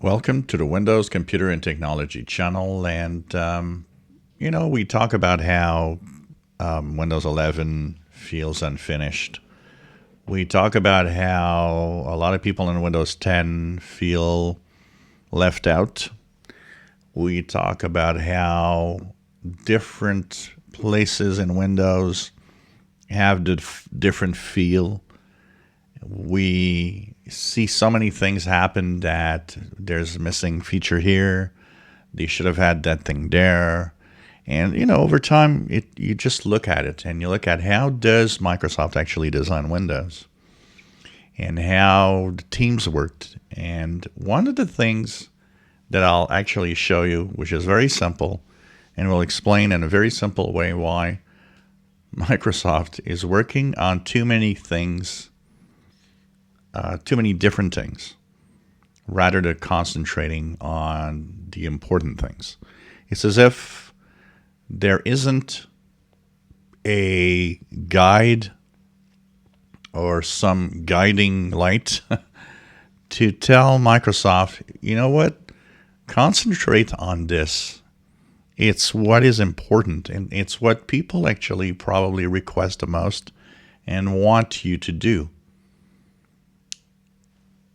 Welcome to the Windows Computer and Technology channel. And, we talk about how Windows 11 feels unfinished. We talk about how a lot of people in Windows 10 feel left out. We talk about how different places in Windows have the different feel. We see so many things happen that there's a missing feature here. They should have had that thing there. And, over time, you just look at it and you look at how does Microsoft actually design Windows and how the teams worked. And one of the things that I'll actually show you, which is very simple, and will explain in a very simple way why Microsoft is working on too many things, too many different things, rather than concentrating on the important things. It's as if there isn't a guide or some guiding light to tell Microsoft, you know what, concentrate on this. It's what is important, and it's what people actually probably request the most and want you to do.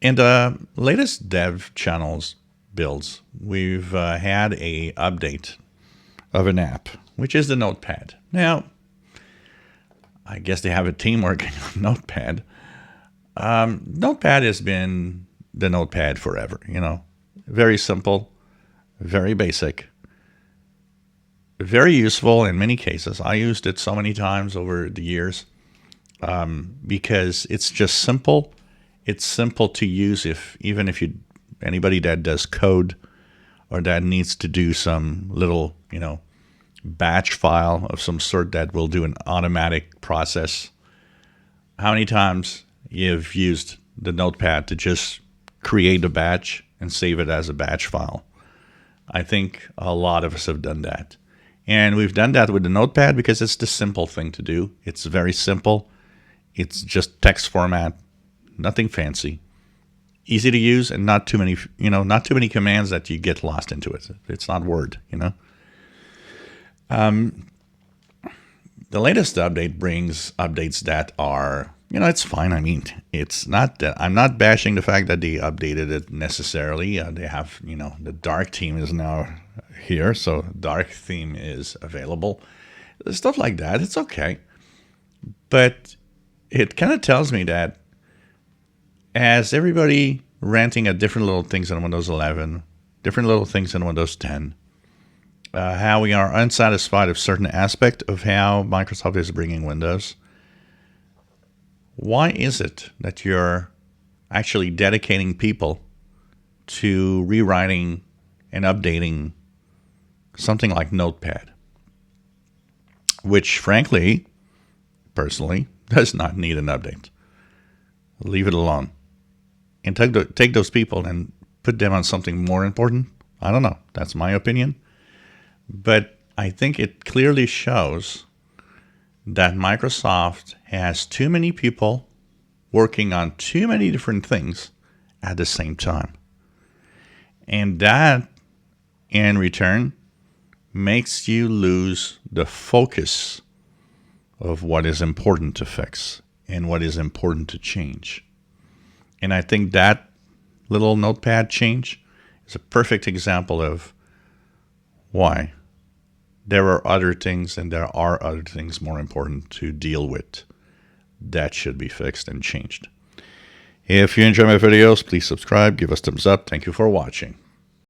In the latest dev channels builds, we've had a update of an app, which is the Notepad. Now, I guess they have a team working on Notepad. Notepad has been the Notepad forever, Very simple, very basic, very useful in many cases. I used it so many times over the years because it's just simple. It's simple to use even if anybody that does code or that needs to do some little, batch file of some sort that will do an automatic process. How many times you've used the Notepad to just create a batch and save it as a batch file? I think a lot of us have done that. And we've done that with the Notepad because it's the simple thing to do. It's very simple. It's just text format, nothing fancy, easy to use, and not too many commands that you get lost into it. It's not Word, The latest update brings updates that are, it's fine. I mean, it's not that I'm not bashing the fact that they updated it necessarily. They have, the dark theme is now here, so dark theme is available. Stuff like that, it's okay. But it kind of tells me that as everybody ranting at different little things in Windows 11, different little things in Windows 10, how we are unsatisfied with certain aspect of how Microsoft is bringing Windows. Why is it that you're actually dedicating people to rewriting and updating something like Notepad, which frankly, personally, does not need an update? Leave it alone. And take those people and put them on something more important. I don't know. That's my opinion. But I think it clearly shows that Microsoft has too many people working on too many different things at the same time. And that, in return, makes you lose the focus of what is important to fix and what is important to change. And I think that little Notepad change is a perfect example of why there are other things more important to deal with that should be fixed and changed. If you enjoy my videos, please subscribe, give us thumbs up. Thank you for watching.